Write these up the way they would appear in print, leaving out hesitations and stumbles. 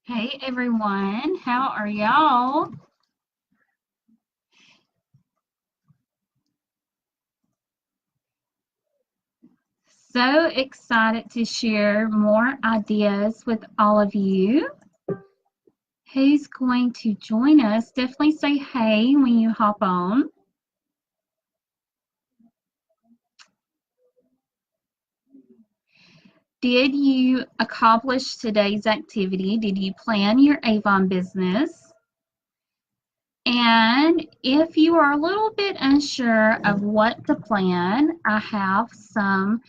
Hey everyone, how are y'all? So excited to share more ideas with all of you. Who's going to join us? Definitely say hey when you hop on. Did you accomplish today's activity? Did you plan your Avon business? And if you are a little bit unsure of what to plan, I have some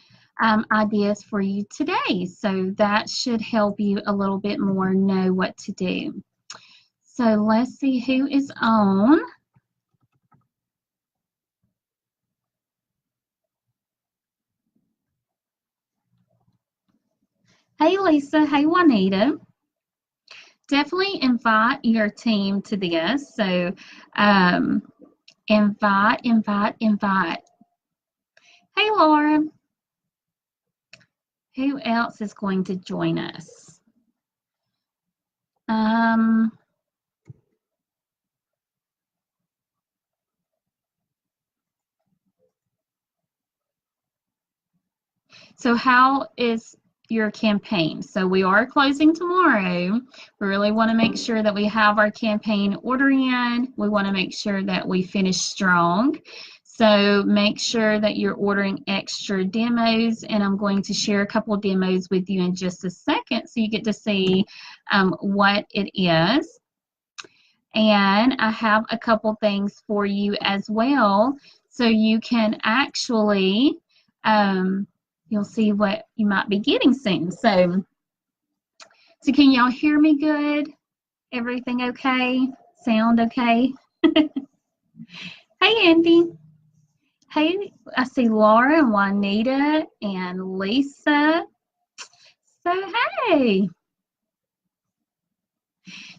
ideas for you today. So that should help you a little bit more know what to do. So let's see who is on. Hey Lisa, hey Juanita. Definitely invite your team to this. So invite. Hey Laura, who else is going to join us? So how is your campaign? So we are closing tomorrow. We really want to make sure that we have our campaign order in. We want to make sure that we finish strong. So make sure that you're ordering extra demos, and I'm going to share a couple demos with you in just a second so you get to see what it is. And I have a couple things for you as well so you can actually you'll see what you might be getting soon. So can y'all hear me good? Everything okay? Sound okay? Hey, Andy. Hey, I see Laura and Juanita and Lisa. So, hey.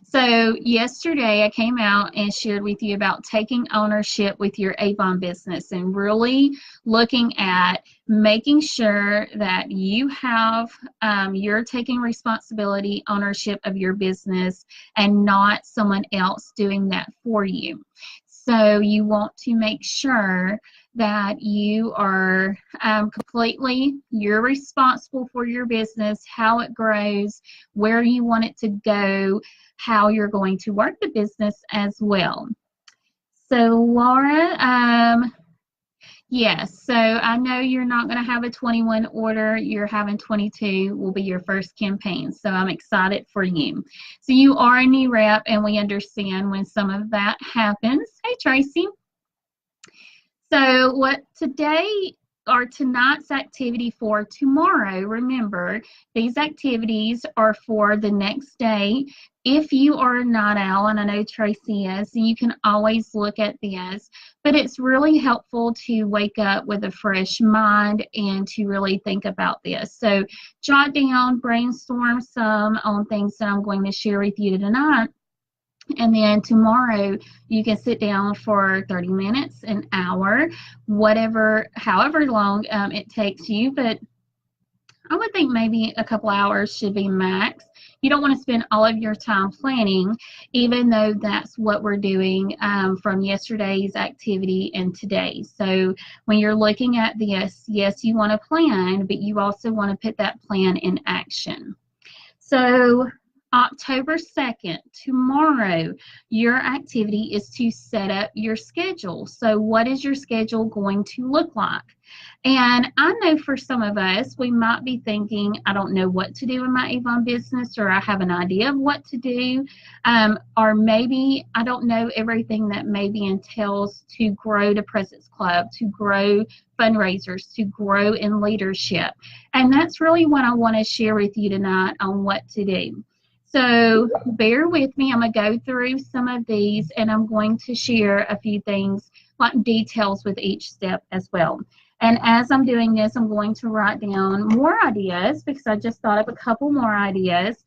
So yesterday I came out and shared with you about taking ownership with your Avon business and really looking at making sure that you have, you're taking responsibility, ownership of your business and not someone else doing that for you. So you want to make sure that you are you're responsible for your business, how it grows, where you want it to go, how you're going to work the business as well. So Laura, yes, so I know you're not going to have a 21 order. You're having 22 will be your first campaign. So I'm excited for you. So you are a new rep and we understand when some of that happens. Hey, Tracy. So what today or tonight's activity for tomorrow, remember, these activities are for the next day. If you are a night owl, and I know Tracy is, you can always look at this, but it's really helpful to wake up with a fresh mind and to really think about this. So jot down, brainstorm some on things that I'm going to share with you tonight. And then tomorrow you can sit down for 30 minutes, an hour, however long it takes you. But I would think maybe a couple hours should be max. You don't want to spend all of your time planning, even though that's what we're doing from yesterday's activity and today. So when you're looking at this, yes, you want to plan, but you also want to put that plan in action. So October 2nd, tomorrow, your activity is to set up your schedule. So what is your schedule going to look like? And I know for some of us, we might be thinking, I don't know what to do in my Avon business, or I have an idea of what to do, or maybe I don't know everything that maybe entails to grow the Presence Club, to grow fundraisers, to grow in leadership. And that's really what I want to share with you tonight on what to do. So bear with me. I'm going to go through some of these and I'm going to share a few things like details with each step as well. And as I'm doing this, I'm going to write down more ideas because I just thought of a couple more ideas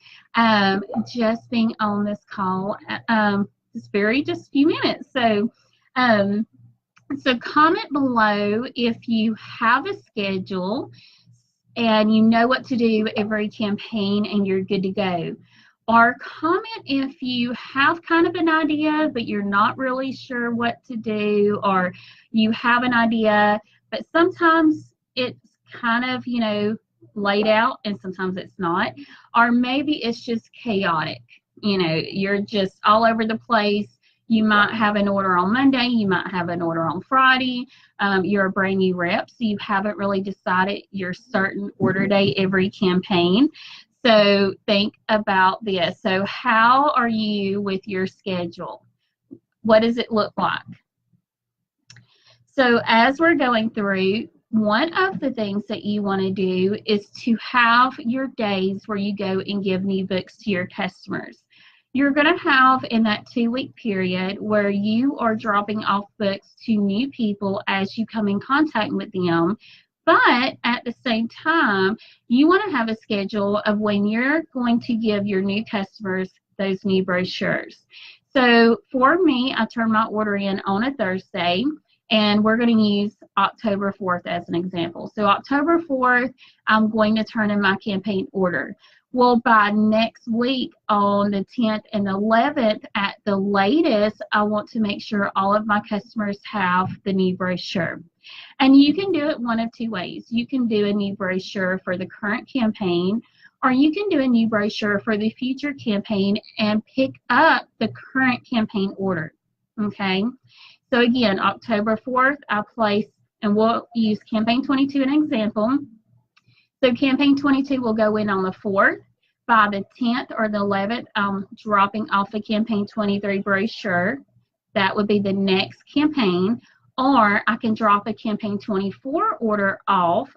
just being on this call just a few minutes. So comment below if you have a schedule and you know what to do every campaign and you're good to go. or comment if you have kind of an idea, but you're not really sure what to do, or you have an idea, but sometimes it's kind of, laid out and sometimes it's not, or maybe it's just chaotic. You're just all over the place. You might have an order on Monday, you might have an order on Friday. You're a brand new rep, so you haven't really decided your certain order date every campaign. So think about this. So how are you with your schedule? What does it look like? So as we're going through, one of the things that you want to do is to have your days where you go and give new books to your customers. You're going to have in that 2-week period where you are dropping off books to new people as you come in contact with them. But at the same time, you want to have a schedule of when you're going to give your new customers those new brochures. So for me, I turn my order in on a Thursday, and we're going to use October 4th as an example. So October 4th, I'm going to turn in my campaign order. Well, by next week on the 10th and 11th at the latest, I want to make sure all of my customers have the new brochure. And you can do it one of two ways. You can do a new brochure for the current campaign, or you can do a new brochure for the future campaign and pick up the current campaign order. Okay? So again, October 4th, I place, and we'll use campaign 22 as an example. So campaign 22 will go in on the 4th. By the 10th or the 11th, I'm dropping off a campaign 23 brochure. That would be the next campaign. Or I can drop a campaign 24 order off,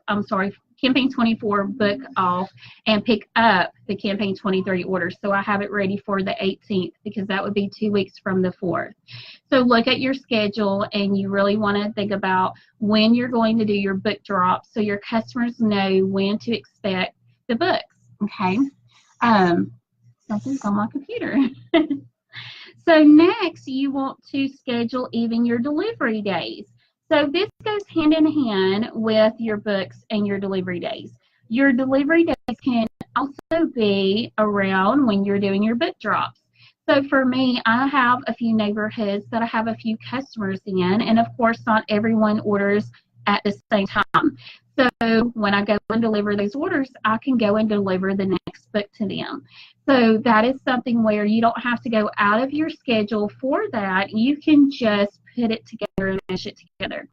campaign 24 book off, and pick up the campaign 23 order. So I have it ready for the 18th, because that would be 2 weeks from the 4th. So look at your schedule, and you really want to think about when you're going to do your book drops so your customers know when to expect the books. Okay. Something's on my computer. So next, you want to schedule even your delivery days. So this goes hand in hand with your books and your delivery days. Your delivery days can also be around when you're doing your book drops. So for me, I have a few neighborhoods that I have a few customers in, and of course, not everyone orders at the same time. So when I go and deliver those orders, I can go and deliver the next book to them. So that is something where you don't have to go out of your schedule for that. You can just put it together and mesh it together.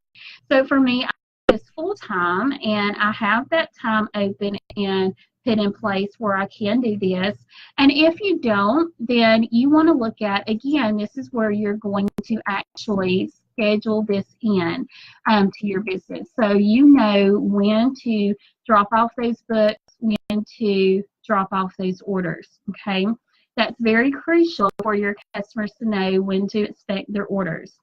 So for me, I do this full time, and I have that time open and put in place where I can do this. And if you don't, then you want to look at, again, this is where you're going to actually schedule this in to your business. So you know when to drop off those books, when to drop off those orders, okay? That's very crucial for your customers to know when to expect their orders.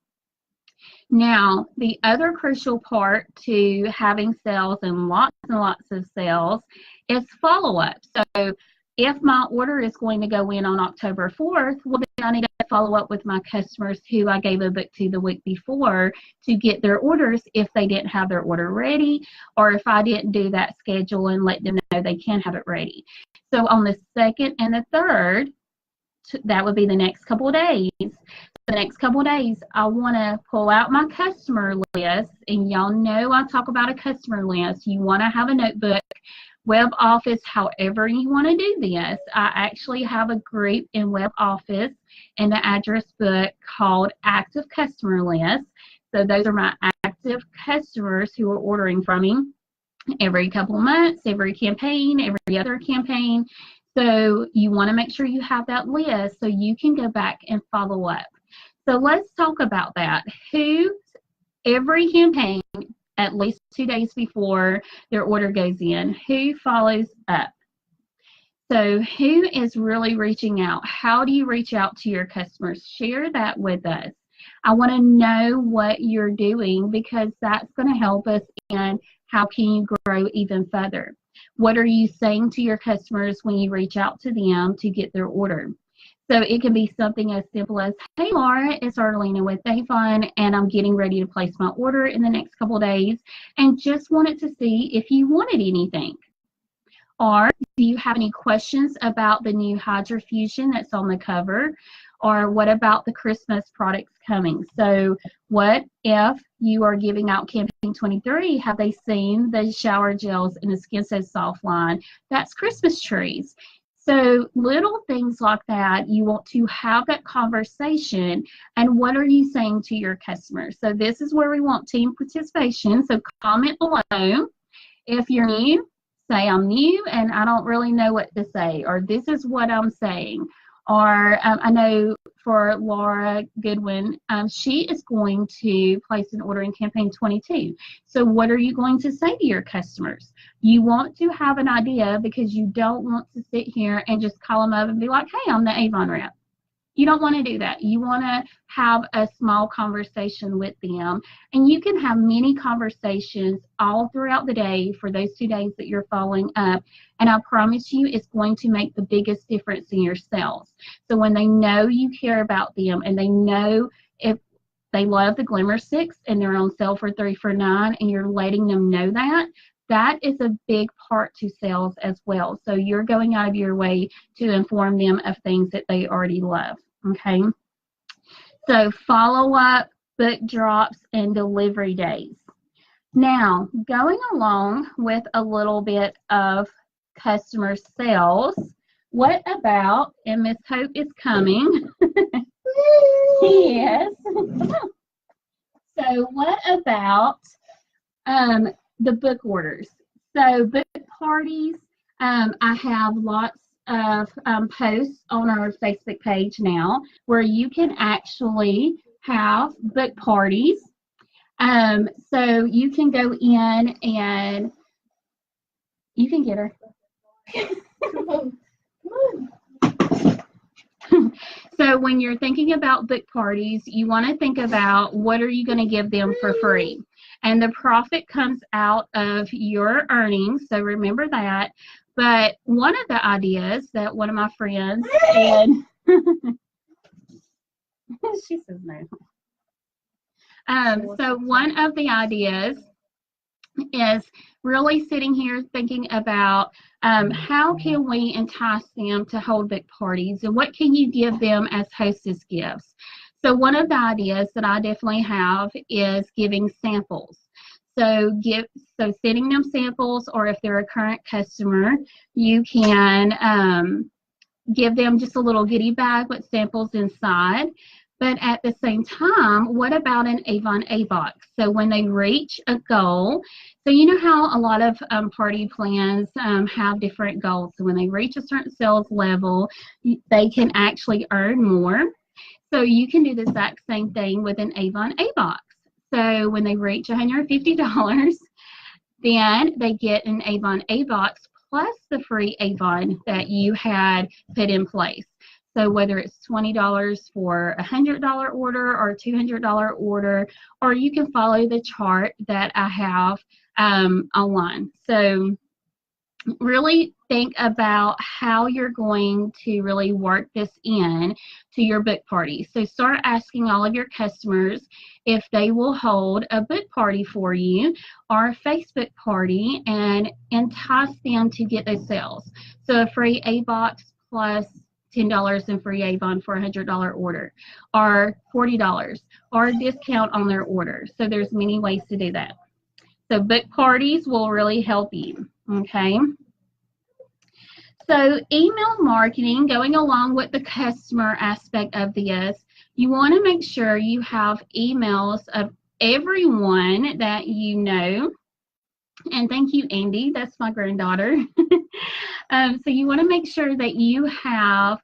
Now, the other crucial part to having sales and lots of sales is follow-up. So if my order is going to go in on October 4th, well, then I need to follow up with my customers who I gave a book to the week before to get their orders if they didn't have their order ready, or if I didn't do that schedule and let them know they can have it ready. So on the 2nd and the 3rd, that would be the next couple of days. The next couple of days, I want to pull out my customer list, and y'all know I talk about a customer list. You want to have a notebook, Web Office, however you want to do this. I actually have a group in Web Office in the address book called Active Customer List. So those are my active customers who are ordering from me every couple of months, every campaign, every other campaign. So you want to make sure you have that list so you can go back and follow up. So let's talk about that. Every campaign, at least 2 days before their order goes in, who follows up? So who is really reaching out? How do you reach out to your customers? Share that with us. I want to know what you're doing, because that's going to help us in how can you grow even further. What are you saying to your customers when you reach out to them to get their order? So it can be something as simple as, hey, Laura, it's Arlena with Avon, and I'm getting ready to place my order in the next couple of days, and just wanted to see if you wanted anything. Or do you have any questions about the new Hydrofusion that's on the cover? Or what about the Christmas products coming? So what if you are giving out campaign 23? Have they seen the shower gels in the Skin So Soft line? That's Christmas trees. So little things like that, you want to have that conversation, and what are you saying to your customers? So this is where we want team participation. So comment below. If you're new, say I'm new and I don't really know what to say, or this is what I'm saying. Or I know for Laura Goodwin, she is going to place an order in campaign 22. So what are you going to say to your customers? You want to have an idea, because you don't want to sit here and just call them up and be like, hey, I'm the Avon rep. You don't want to do that. You want to have a small conversation with them, and you can have many conversations all throughout the day for those 2 days that you're following up, and I promise you it's going to make the biggest difference in your sales. So when they know you care about them, and they know if they love the Glimmer Sticks and they're on sale for 3 for $9, and you're letting them know that, that is a big part to sales as well. So you're going out of your way to inform them of things that they already love. Okay, so follow-up, book drops, and delivery days. Now, going along with a little bit of customer sales, what about, and Miss Hope is coming. Yes. So what about the book orders? So book parties, I have lots of posts on our Facebook page now where you can actually have book parties. So you can go in and you can get her. So when you're thinking about book parties, you want to think about what are you going to give them for free. And the profit comes out of your earnings, so remember that. But one of the ideas that one of my friends, and she says no. So one of the ideas is really sitting here thinking about how can we entice them to hold book parties, and what can you give them as hostess gifts. So one of the ideas that I definitely have is giving samples. So sending them samples, or if they're a current customer, you can give them just a little goodie bag with samples inside. But at the same time, what about an Avon A box? So when they reach a goal, so you know how a lot of party plans have different goals. So when they reach a certain sales level, they can actually earn more. So you can do the exact same thing with an Avon A box. So when they reach $150, then they get an Avon A box plus the free Avon that you had put in place. So whether it's $20 for a $100 order or a $200 order, or you can follow the chart that I have online. So really think about how you're going to really work this in to your book party. So start asking all of your customers if they will hold a book party for you or a Facebook party, and entice them to get those sales. So a free A box plus $10 in free Avon for a $100 order, or $40, or a discount on their order. So there's many ways to do that. So book parties will really help you. Okay. So email marketing, going along with the customer aspect of this, you want to make sure you have emails of everyone that you know. And thank you, Andy. That's my granddaughter. So you want to make sure that you have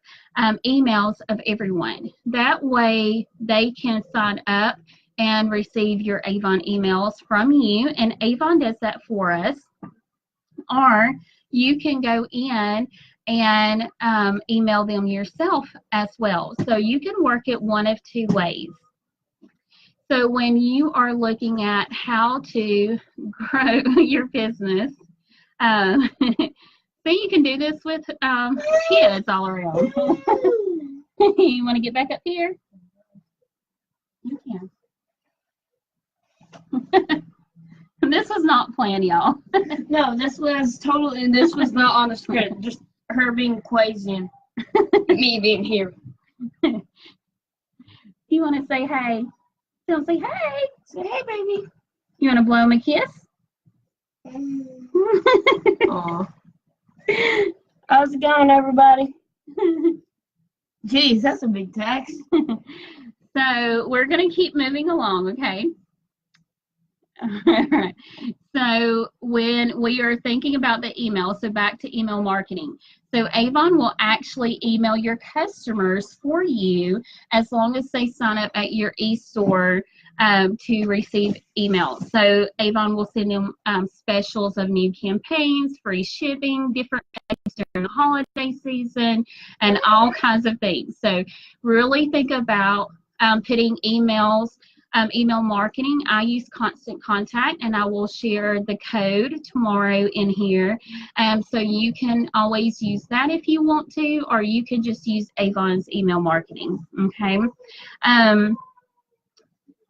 emails of everyone. That way they can sign up and receive your Avon emails from you. And Avon does that for us. Or you can go in and email them yourself as well. So you can work it one of two ways. So when you are looking at how to grow your business, so you can do this with kids all around. You want to get back up here? You can. This was not planned, y'all. No, this was not on the script. Just her being crazy and me being here. You want to say hey? You want to say hey? Say hey, baby. You want to blow him a kiss? Aw. How's it going, everybody? Jeez, that's a big text. So we're going to keep moving along, okay? All right. So when we are thinking about the email, so back to email marketing. So Avon will actually email your customers for you as long as they sign up at your e-store to receive emails. So Avon will send them specials of new campaigns, free shipping, different things during the holiday season, and all kinds of things. So really think about putting email marketing. I use Constant Contact, and I will share the code tomorrow in here. So you can always use that if you want to, or you can just use Avon's email marketing. Okay.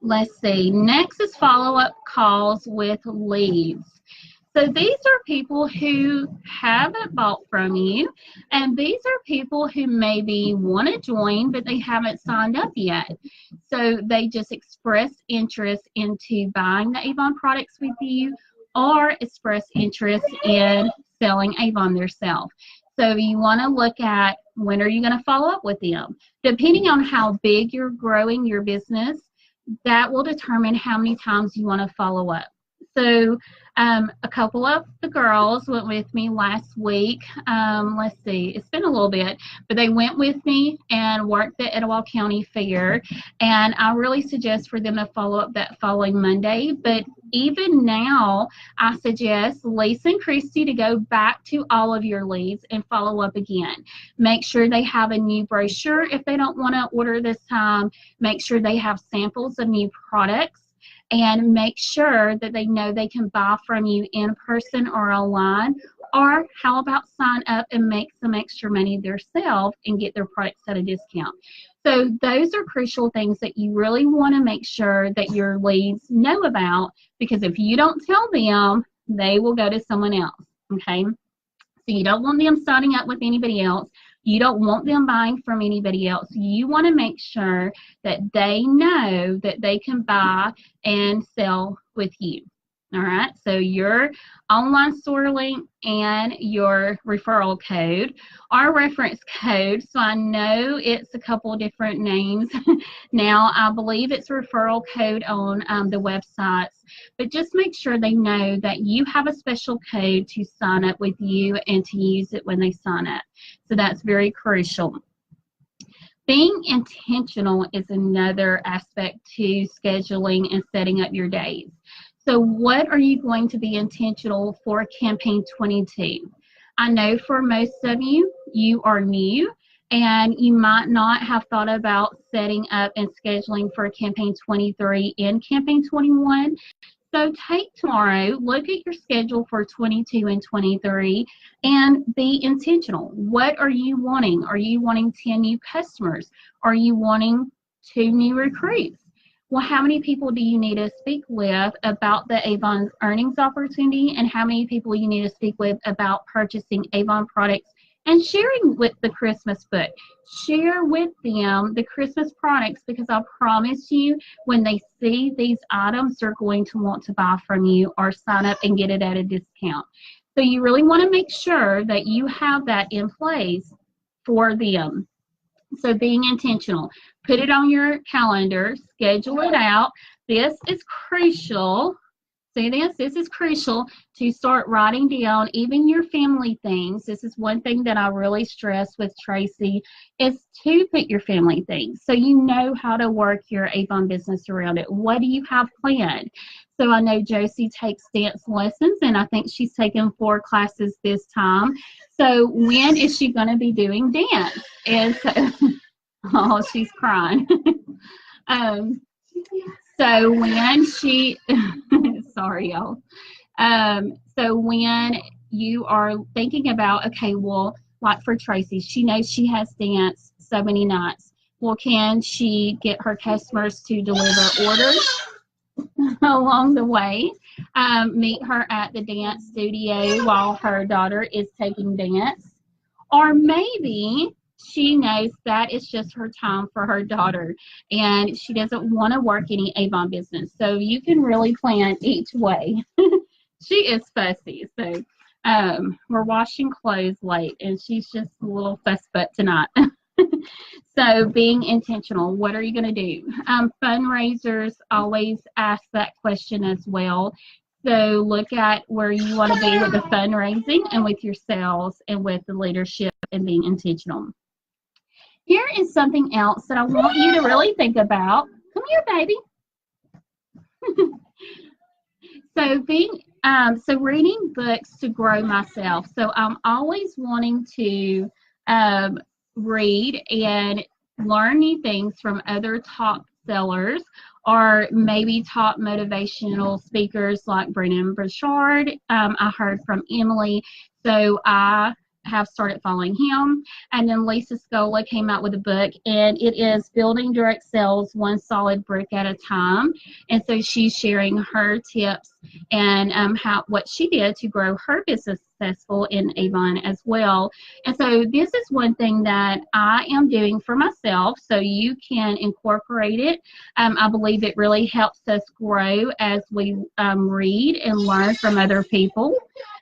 Let's see. Next is follow-up calls with leads. So these are people who haven't bought from you, and these are people who maybe want to join, but they haven't signed up yet. So they just express interest into buying the Avon products with you, or express interest in selling Avon themselves. So you want to look at when are you going to follow up with them. Depending on how big you're growing your business, that will determine how many times you want to follow up. So a couple of the girls went with me last week. Let's see, it's been a little bit, but they went with me and worked the Etowah County Fair. And I really suggest for them to follow up that following Monday. But even now, I suggest Lisa and Christy to go back to all of your leads and follow up again. Make sure they have a new brochure if they don't want to order this time. Make sure they have samples of new products. And make sure that they know they can buy from you in person or online. Or how about sign up and make some extra money themselves and get their products at a discount. So those are crucial things that you really want to make sure that your leads know about, because if you don't tell them, they will go to someone else, okay? So you don't want them signing up with anybody else. You don't want them buying from anybody else. You want to make sure that they know that they can buy and sell with you. All right, so your online store link and your referral code, our reference code. So I know it's a couple different names now. I believe it's referral code on the websites, but just make sure they know that you have a special code to sign up with you and to use it when they sign up. So that's very crucial. Being intentional is another aspect to scheduling and setting up your days. So what are you going to be intentional for campaign 22? I know for most of you, you are new and you might not have thought about setting up and scheduling for campaign 23 and campaign 21. So take tomorrow, look at your schedule for 22 and 23 and be intentional. What are you wanting? Are you wanting 10 new customers? Are you wanting 2 new recruits? Well, how many people do you need to speak with about the Avon earnings opportunity, and how many people you need to speak with about purchasing Avon products and sharing with the Christmas book? Share with them the Christmas products, because I promise you, when they see these items, they're going to want to buy from you or sign up and get it at a discount. So you really want to make sure that you have that in place for them. So being intentional, put it on your calendar, schedule it out. This is crucial. See this? This is crucial to start writing down even your family things. This is one thing that I really stress with Tracy, is to put your family things so you know how to work your Avon business around it. What do you have planned? So I know Josie takes dance lessons, and I think she's taken 4 classes this time. So when is she going to be doing dance? And so, oh, she's crying. So when she, sorry, y'all. So when you are thinking about, okay, well, like for Tracy, she knows she has dance so many nights. Well, can she get her customers to deliver orders along the way? meet her at the dance studio while her daughter is taking dance. Or maybe she knows that it's just her time for her daughter and she doesn't want to work any Avon business. So you can really plan each way. She is fussy. So we're washing clothes late and she's just a little fussbutt tonight. So being intentional, what are you going to do? Fundraisers always ask that question as well. So look at where you want to be with the fundraising and with your sales and with the leadership and being intentional. Here is something else that I want you to really think about. Come here, baby. So reading books to grow myself. So I'm always wanting to read and learn new things from other top sellers or maybe top motivational speakers like Brennan Burchard. I heard from Emily, so I have started following him. And then Lisa Scola came out with a book, and it is Building Direct Sales One Solid Brick at a Time. And so she's sharing her tips and what she did to grow her business successful in Avon as well. And so this is one thing that I am doing for myself, so you can incorporate it. I believe it really helps us grow as we read and learn from other people.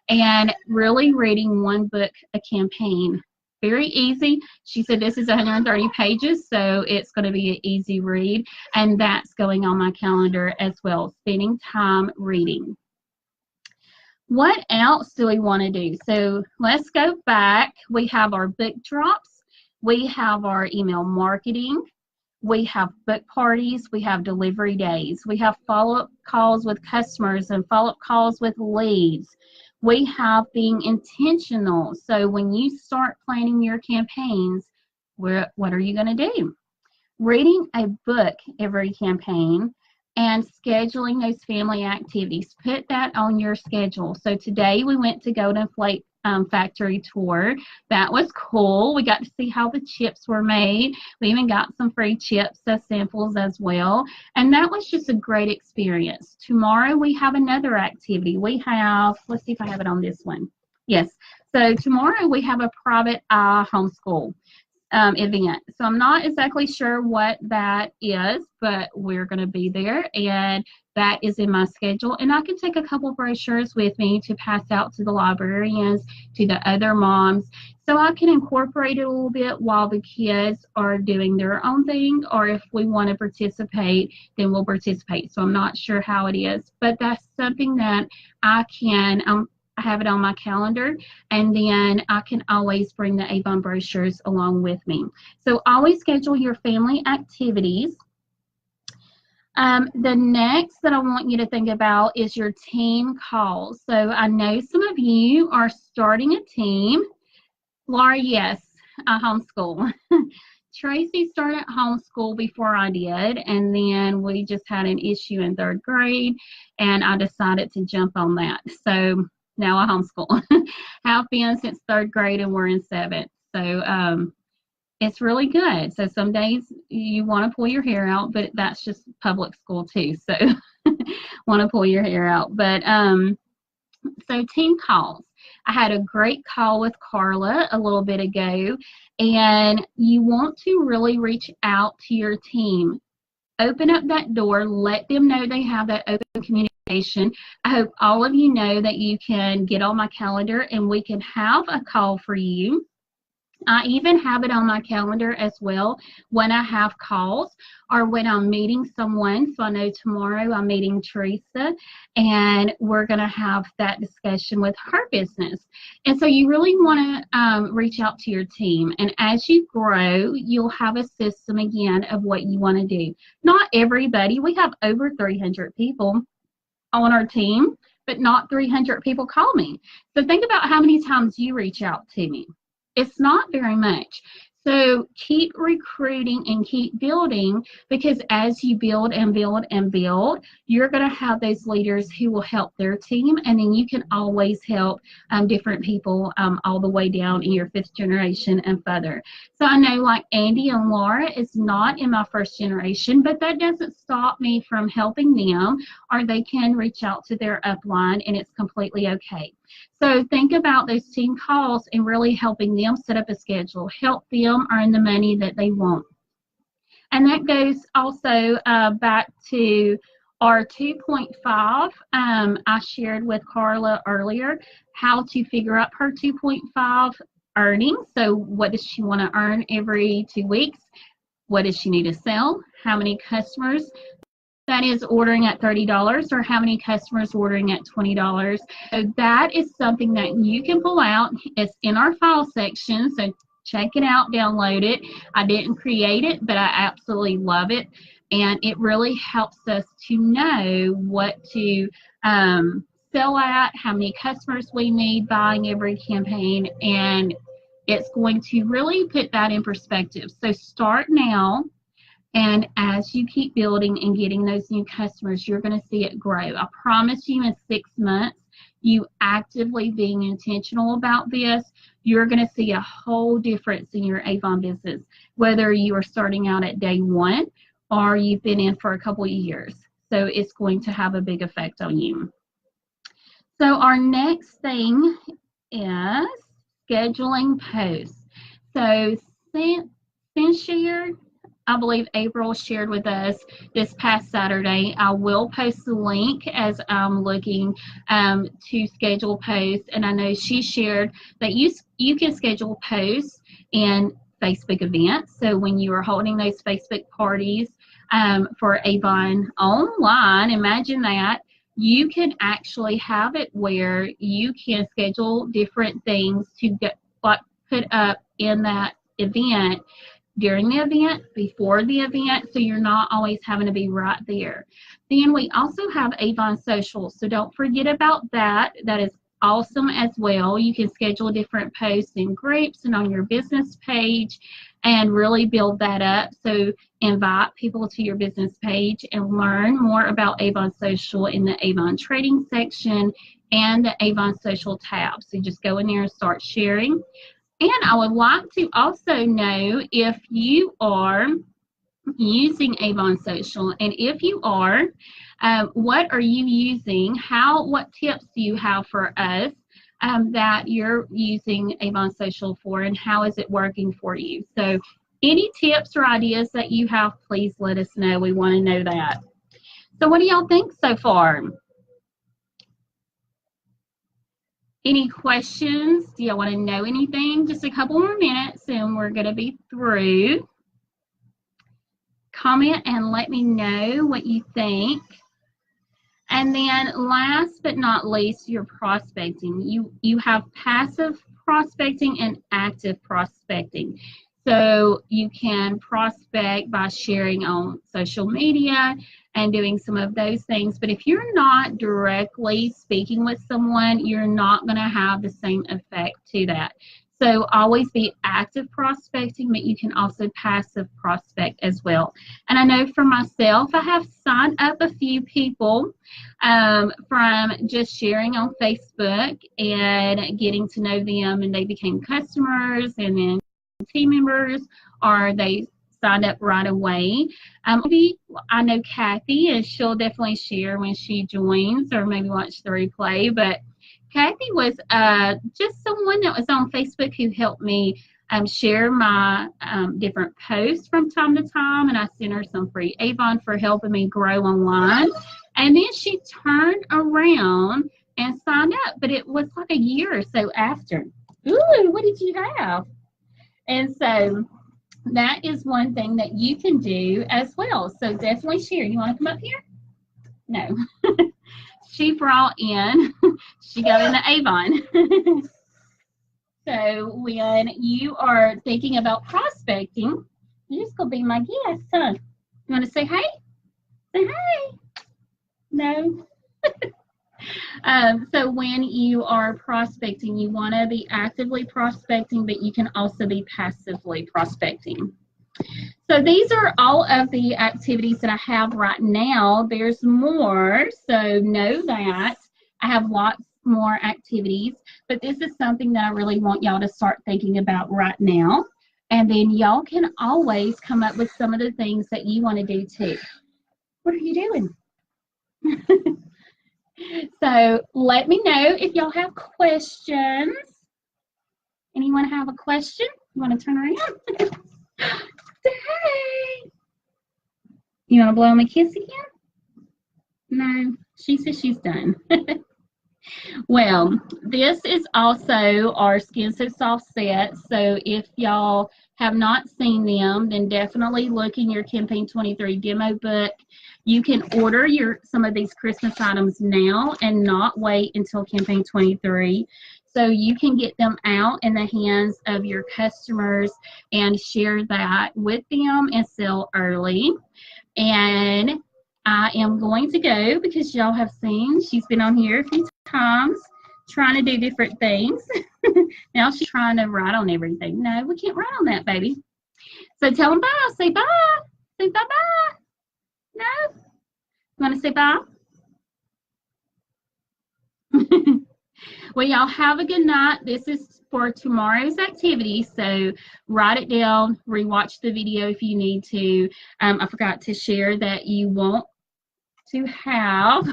And really reading one book a campaign. Very easy. She said this is 130 pages, so it's going to be an easy read. And that's going on my calendar as well, spending time reading. What else do we want to do? So let's go back. We have our book drops. We have our email marketing. We have book parties. We have delivery days. We have follow-up calls with customers and follow-up calls with leads. We have being intentional. So when you start planning your campaigns, what are you going to do? Reading a book every campaign and scheduling those family activities. Put that on your schedule. So today we went to Golden Flake factory tour. That was cool. We got to see how the chips were made. We even got some free chips as samples as well. And that was just a great experience. Tomorrow we have another activity. We have, let's see if I have it on this one. Yes. So tomorrow we have a private eye homeschool event. So I'm not exactly sure what that is, but we're going to be there, and that is in my schedule. And I can take a couple brochures with me to pass out to the librarians, to the other moms, so I can incorporate it a little bit while the kids are doing their own thing, or if we want to participate, then we'll participate. So I'm not sure how it is, but that's something that I can I have it on my calendar, and then I can always bring the Avon brochures along with me. So always schedule your family activities. The next that I want you to think about is your team calls. So I know some of you are starting a team. Laura, yes, I homeschool. Tracy started homeschool before I did, and then we just had an issue in 3rd grade, and I decided to jump on that. So now I homeschool. Have been since 3rd grade, and we're in 7th. So it's really good. So some days you want to pull your hair out, but that's just public school too. So want to pull your hair out. But so team calls. I had a great call with Carla a little bit ago, and you want to really reach out to your team. Open up that door, let them know they have that open communication. I hope all of you know that you can get on my calendar and we can have a call for you. I even have it on my calendar as well when I have calls or when I'm meeting someone. So I know tomorrow I'm meeting Teresa, and we're going to have that discussion with her business. And so you really want to reach out to your team. And as you grow, you'll have a system again of what you want to do. Not everybody. We have over 300 people on our team, but not 300 people call me. So think about how many times you reach out to me. It's not very much. So keep recruiting and keep building, because as you build and build and build, you're going to have those leaders who will help their team, and then you can always help different people all the way down in your 5th generation and further. So I know like Andy and Laura is not in my 1st generation, but that doesn't stop me from helping them, or they can reach out to their upline, and it's completely okay. So think about those team calls and really helping them set up a schedule, help them earn the money that they want. And that goes also back to our 2.5. I shared with Carla earlier how to figure up her 2.5 earnings. So what does she want to earn every 2 weeks? What does she need to sell? How many customers that is ordering at $30, or how many customers ordering at $20. So that is something that you can pull out. It's in our file section, so check it out, download it. I didn't create it, but I absolutely love it, and it really helps us to know what to sell at, how many customers we need buying every campaign, and it's going to really put that in perspective. So start now. And as you keep building and getting those new customers, you're going to see it grow. I promise you, in 6 months, you actively being intentional about this, you're going to see a whole difference in your Avon business, whether you are starting out at day 1 or you've been in for a couple of years. So it's going to have a big effect on you. So our next thing is scheduling posts. So since shared, I believe April shared with us this past Saturday. I will post the link as I'm looking to schedule posts, and I know she shared that you can schedule posts in Facebook events. So when you are holding those Facebook parties for Avon online, imagine that. You can actually have it where you can schedule different things to get put up in that event, during the event, before the event, so you're not always having to be right there. Then we also have Avon Social, so don't forget about that. That is awesome as well. You can schedule different posts in groups and on your business page and really build that up. So invite people to your business page and learn more about Avon Social in the Avon Trading section and the Avon Social tab. So just go in there and start sharing. And I would like to also know if you are using Avon Social, and if you are, what are you using? What tips do you have for us that you're using Avon Social for, and how is it working for you? So any tips or ideas that you have, please let us know. We want to know that. So what do y'all think so far? Any questions? Do y'all want to know anything? Just a couple more minutes and we're going to be through. Comment and let me know what you think. And then last but not least, your prospecting. You have passive prospecting and active prospecting. So you can prospect by sharing on social media and doing some of those things. But if you're not directly speaking with someone, you're not going to have the same effect to that. So always be active prospecting, but you can also passive prospect as well. And I know for myself, I have signed up a few people from just sharing on Facebook and getting to know them, and they became customers and then team members, or they signed up right away. Maybe I know Kathy, and she'll definitely share when she joins or maybe watch the replay, but Kathy was just someone that was on Facebook who helped me share my different posts from time to time, and I sent her some free Avon for helping me grow online. And then she turned around and signed up, but it was like a year or so after. Ooh, what did you have? And so that is one thing that you can do as well. So definitely share. You want to come up here? No. She brought in, she got into Avon. So when you are thinking about prospecting, you're just going to be my guest, huh? You want to say hey? Say hey. No. So when you are prospecting, you want to be actively prospecting, but you can also be passively prospecting. So these are all of the activities that I have right now. There's more, so know that I have lots more activities, but this is something that I really want y'all to start thinking about right now. And then y'all can always come up with some of the things that you want to do too. What are you doing? So let me know if y'all have questions. Anyone have a question? You want to turn around? Hey. You want to blow him a kiss again? No, she says she's done. Well, this is also our Skin So Soft set. So if y'all have not seen them, then definitely look in your Campaign 23 demo book. You can order some of these Christmas items now and not wait until Campaign 23. So you can get them out in the hands of your customers and share that with them and sell early. And I am going to go because y'all have seen she's been on here a few times trying to do different things. Now she's trying to write on everything. No, we can't write on that, baby. So tell them bye. Say bye. Say bye-bye. No? You want to say bye? Well, y'all have a good night. This is for tomorrow's activity, so write it down, rewatch the video if you need to. I forgot to share that you want to have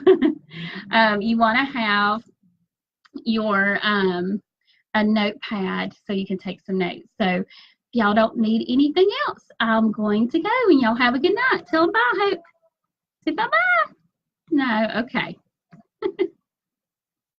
your a notepad so you can take some notes. So if y'all don't need anything else, I'm going to go, and y'all have a good night. Tell them bye, Hope. Say bye-bye. No, okay.